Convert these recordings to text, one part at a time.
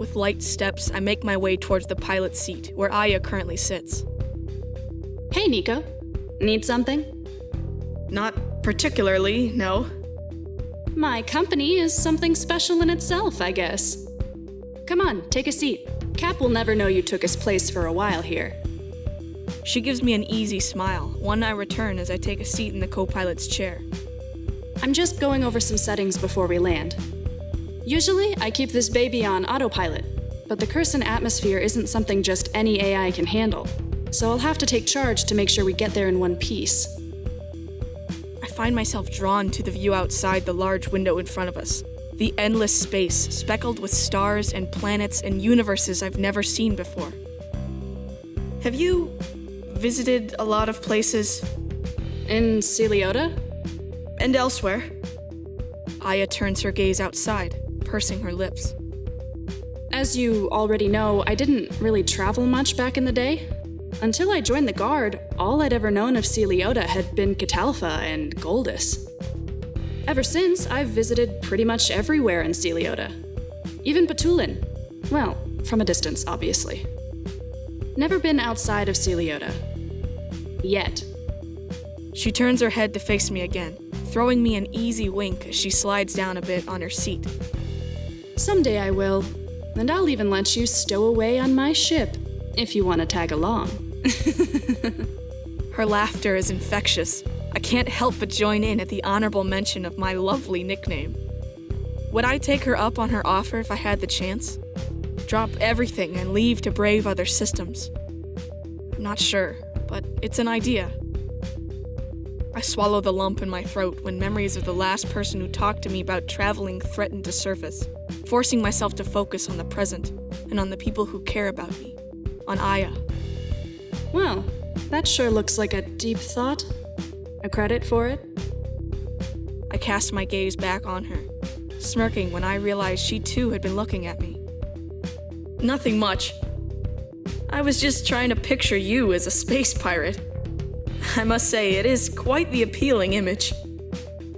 With light steps, I make my way towards the pilot's seat, where Aya currently sits. Hey, Nico. Need something? Not particularly, no. My company is something special in itself, I guess. Come on, take a seat. Cap will never know you took his place for a while here. She gives me an easy smile, one I return as I take a seat in the co-pilot's chair. I'm just going over some settings before we land. Usually, I keep this baby on autopilot, but the Curson atmosphere isn't something just any AI can handle, so I'll have to take charge to make sure we get there in one piece. I find myself drawn to the view outside the large window in front of us. The endless space, speckled with stars and planets and universes I've never seen before. Have you visited a lot of places? In Celiota? And elsewhere? Aya turns her gaze outside, pursing her lips. As you already know, I didn't really travel much back in the day. Until I joined the Guard, all I'd ever known of Celiota had been Catalpha and Goldus. Ever since, I've visited pretty much everywhere in Celiota. Even Patulin. Well, from a distance, obviously. Never been outside of Celiota. Yet. She turns her head to face me again, throwing me an easy wink as she slides down a bit on her seat. Someday I will, and I'll even let you stow away on my ship, if you want to tag along. Her laughter is infectious. I can't help but join in at the honorable mention of my lovely nickname. Would I take her up on her offer if I had the chance? Drop everything and leave to brave other systems? I'm not sure, but it's an idea. I swallow the lump in my throat when memories of the last person who talked to me about traveling threaten to surface, forcing myself to focus on the present and on the people who care about me, on Aya. Well, that sure looks like a deep thought. A credit for it? I cast my gaze back on her, smirking when I realized she too had been looking at me. Nothing much. I was just trying to picture you as a space pirate. I must say, it is quite the appealing image.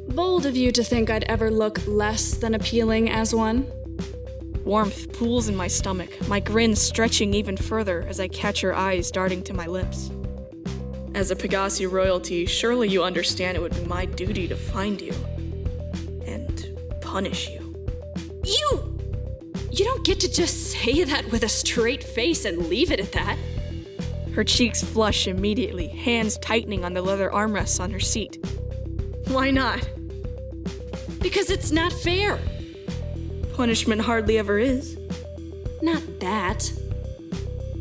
Bold of you to think I'd ever look less than appealing as one. Warmth pools in my stomach, my grin stretching even further as I catch her eyes darting to my lips. As a Pegasi royalty, surely you understand it would be my duty to find you. And punish you. You don't get to just say that with a straight face and leave it at that. Her cheeks flush immediately, hands tightening on the leather armrests on her seat. Why not? Because it's not fair. Punishment hardly ever is. Not that.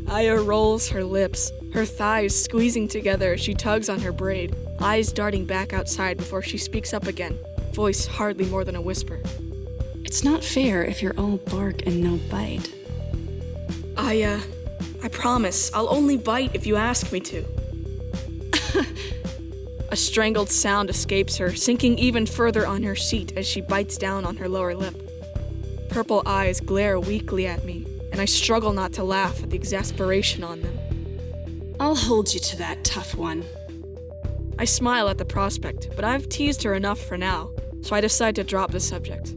Aya rolls her lips, her thighs squeezing together as she tugs on her braid, eyes darting back outside before she speaks up again, voice hardly more than a whisper. It's not fair if you're all bark and no bite. Aya, I promise, I'll only bite if you ask me to. A strangled sound escapes her, sinking even further on her seat as she bites down on her lower lip. Purple eyes glare weakly at me, and I struggle not to laugh at the exasperation on them. I'll hold you to that, tough one. I smile at the prospect, but I've teased her enough for now, so I decide to drop the subject.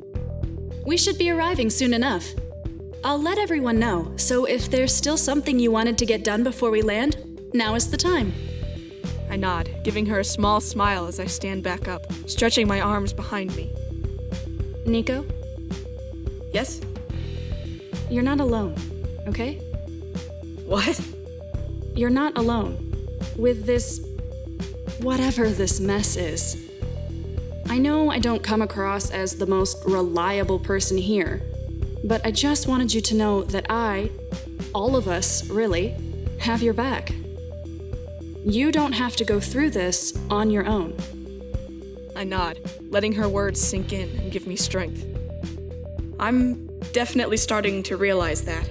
We should be arriving soon enough. I'll let everyone know, so if there's still something you wanted to get done before we land, now is the time. I nod, giving her a small smile as I stand back up, stretching my arms behind me. Nico? Yes? You're not alone, okay? What? You're not alone. With this... whatever this mess is. I know I don't come across as the most reliable person here, but I just wanted you to know that I, all of us, really, have your back. You don't have to go through this on your own. I nod, letting her words sink in and give me strength. I'm definitely starting to realize that.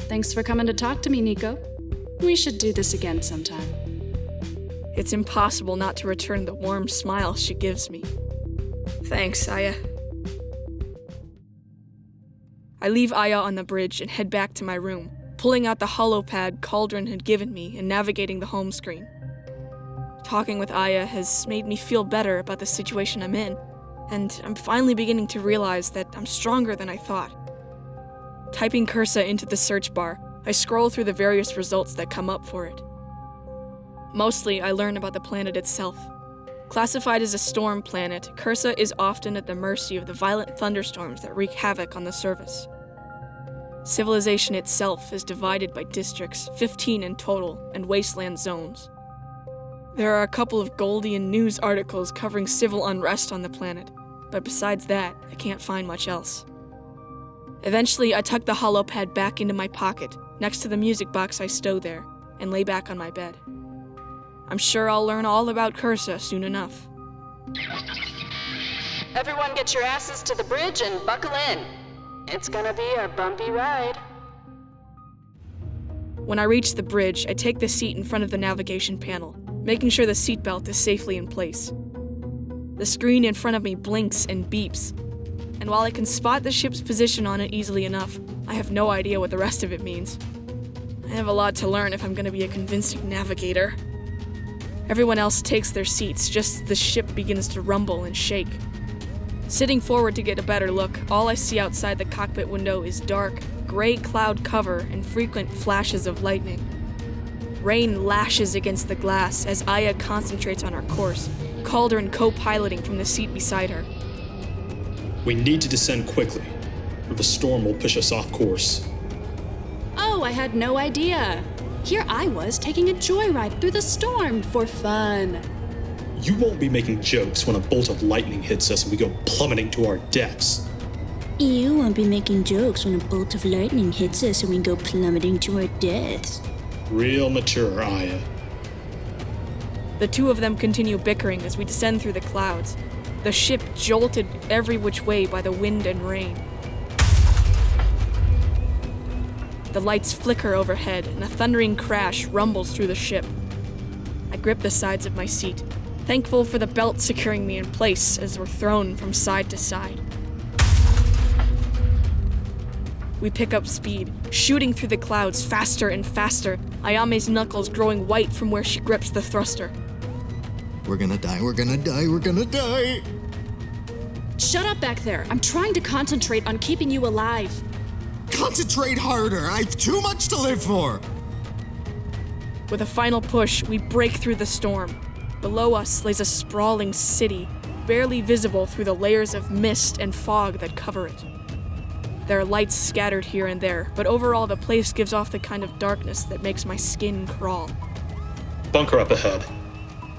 Thanks for coming to talk to me, Nico. We should do this again sometime. It's impossible not to return the warm smile she gives me. Thanks, Aya. I leave Aya on the bridge and head back to my room, pulling out the holopad Cauldron had given me and navigating the home screen. Talking with Aya has made me feel better about the situation I'm in, and I'm finally beginning to realize that I'm stronger than I thought. Typing Cursa into the search bar, I scroll through the various results that come up for it. Mostly, I learn about the planet itself. Classified as a storm planet, Cursa is often at the mercy of the violent thunderstorms that wreak havoc on the surface. Civilization itself is divided by districts, 15 in total, and wasteland zones. There are a couple of Goldian news articles covering civil unrest on the planet, but besides that, I can't find much else. Eventually, I tuck the holopad back into my pocket, next to the music box I stowed there, and lay back on my bed. I'm sure I'll learn all about Cursa soon enough. Everyone get your asses to the bridge and buckle in. It's gonna be a bumpy ride. When I reach the bridge, I take the seat in front of the navigation panel, making sure the seatbelt is safely in place. The screen in front of me blinks and beeps, and while I can spot the ship's position on it easily enough, I have no idea what the rest of it means. I have a lot to learn if I'm going to be a convincing navigator. Everyone else takes their seats just as the ship begins to rumble and shake. Sitting forward to get a better look, all I see outside the cockpit window is dark, gray cloud cover and frequent flashes of lightning. Rain lashes against the glass as Aya concentrates on our course, Cauldron co-piloting from the seat beside her. We need to descend quickly, or the storm will push us off course. Oh, I had no idea. Here I was taking a joyride through the storm for fun. You won't be making jokes when a bolt of lightning hits us and we go plummeting to our deaths. You won't be making jokes when a bolt of lightning hits us and we go plummeting to our deaths. Real mature, Aya. The two of them continue bickering as we descend through the clouds, the ship jolted every which way by the wind and rain. The lights flicker overhead, and a thundering crash rumbles through the ship. I grip the sides of my seat, thankful for the belt securing me in place as we're thrown from side to side. We pick up speed, shooting through the clouds faster and faster, Ayame's knuckles growing white from where she grips the thruster. We're gonna die, we're gonna die, we're gonna die! Shut up back there. I'm trying to concentrate on keeping you alive. Concentrate harder! I've too much to live for! With a final push, we break through the storm. Below us lays a sprawling city, barely visible through the layers of mist and fog that cover it. There are lights scattered here and there, but overall the place gives off the kind of darkness that makes my skin crawl. Bunker up ahead.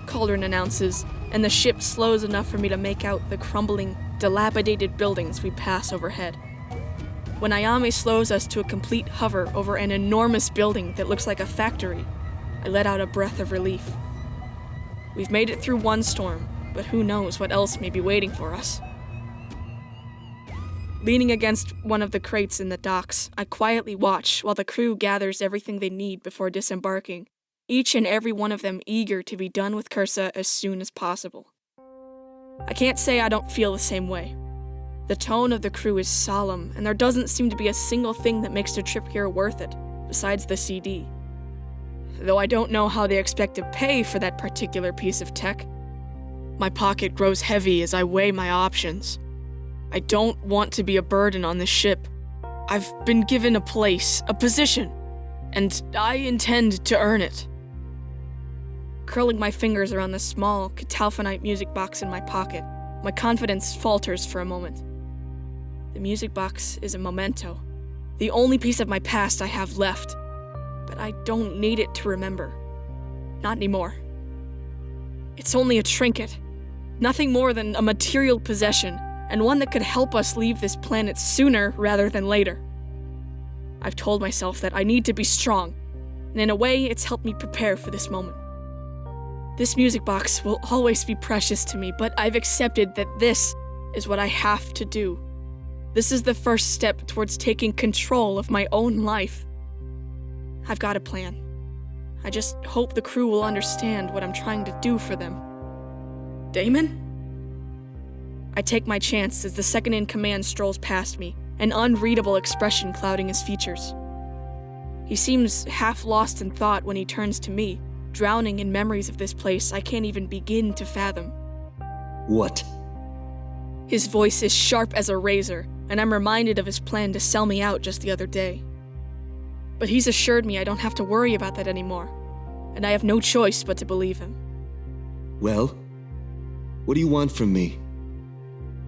Cauldron announces, and the ship slows enough for me to make out the crumbling, dilapidated buildings we pass overhead. When Ayame slows us to a complete hover over an enormous building that looks like a factory, I let out a breath of relief. We've made it through one storm, but who knows what else may be waiting for us. Leaning against one of the crates in the docks, I quietly watch while the crew gathers everything they need before disembarking, each and every one of them eager to be done with Cursa as soon as possible. I can't say I don't feel the same way. The tone of the crew is solemn, and there doesn't seem to be a single thing that makes the trip here worth it, besides the CD. Though I don't know how they expect to pay for that particular piece of tech. My pocket grows heavy as I weigh my options. I don't want to be a burden on this ship. I've been given a place, a position, and I intend to earn it. Curling my fingers around the small, catalphanite music box in my pocket, my confidence falters for a moment. The music box is a memento, the only piece of my past I have left, but I don't need it to remember. Not anymore. It's only a trinket, nothing more than a material possession, and one that could help us leave this planet sooner rather than later. I've told myself that I need to be strong, and in a way, it's helped me prepare for this moment. This music box will always be precious to me, but I've accepted that this is what I have to do. This is the first step towards taking control of my own life. I've got a plan. I just hope the crew will understand what I'm trying to do for them. Damon? I take my chance as the second-in-command strolls past me, an unreadable expression clouding his features. He seems half lost in thought when he turns to me, drowning in memories of this place I can't even begin to fathom. What? His voice is sharp as a razor, and I'm reminded of his plan to sell me out just the other day. But he's assured me I don't have to worry about that anymore, and I have no choice but to believe him. Well, what do you want from me?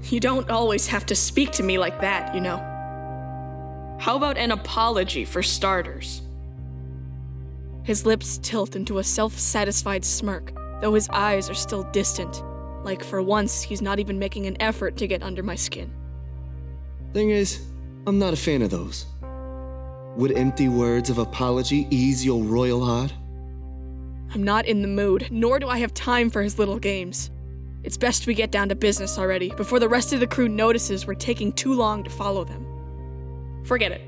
You don't always have to speak to me like that, you know. How about an apology for starters? His lips tilt into a self-satisfied smirk, though his eyes are still distant, like for once he's not even making an effort to get under my skin. Thing is, I'm not a fan of those. Would empty words of apology ease your royal heart? I'm not in the mood, nor do I have time for his little games. It's best we get down to business already, before the rest of the crew notices we're taking too long to follow them. Forget it.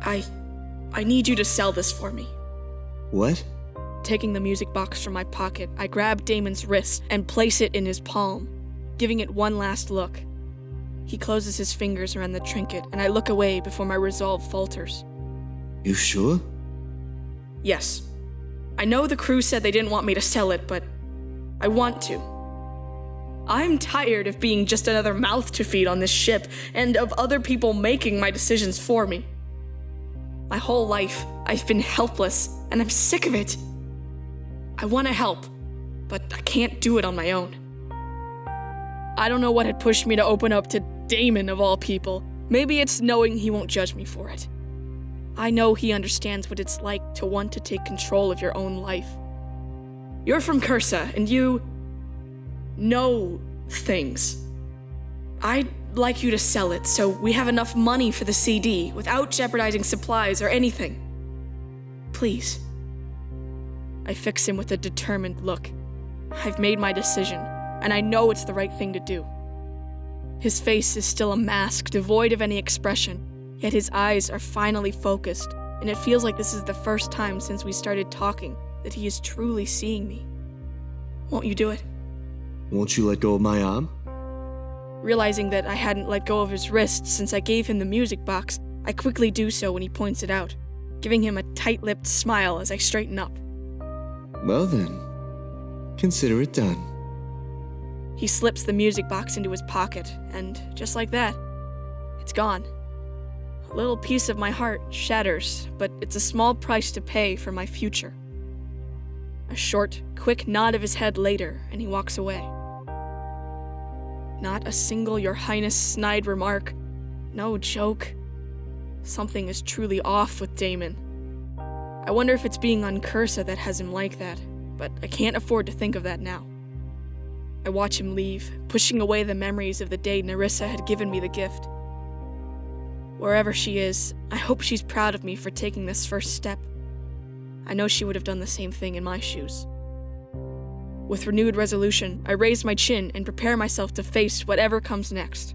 I need you to sell this for me. What? Taking the music box from my pocket, I grab Damon's wrist and place it in his palm, giving it one last look. He closes his fingers around the trinket, and I look away before my resolve falters. You sure? Yes. I know the crew said they didn't want me to sell it, but I want to. I'm tired of being just another mouth to feed on this ship, and of other people making my decisions for me. My whole life, I've been helpless, and I'm sick of it. I want to help, but I can't do it on my own. I don't know what had pushed me to open up to Damon of all people. Maybe it's knowing he won't judge me for it. I know he understands what it's like to want to take control of your own life. You're from Cursa, and you know things. I'd like you to sell it so we have enough money for the CD without jeopardizing supplies or anything. Please. I fix him with a determined look. I've made my decision, and I know it's the right thing to do. His face is still a mask, devoid of any expression, yet his eyes are finally focused, and it feels like this is the first time since we started talking that he is truly seeing me. Won't you do it? Won't you let go of my arm? Realizing that I hadn't let go of his wrist since I gave him the music box, I quickly do so when he points it out, giving him a tight-lipped smile as I straighten up. Well then, consider it done. He slips the music box into his pocket, and just like that, it's gone. A little piece of my heart shatters, but it's a small price to pay for my future. A short, quick nod of his head later, and he walks away. Not a single Your Highness snide remark. No joke. Something is truly off with Damon. I wonder if it's being on Cursa that has him like that, but I can't afford to think of that now. I watch him leave, pushing away the memories of the day Nerissa had given me the gift. Wherever she is, I hope she's proud of me for taking this first step. I know she would have done the same thing in my shoes. With renewed resolution, I raise my chin and prepare myself to face whatever comes next.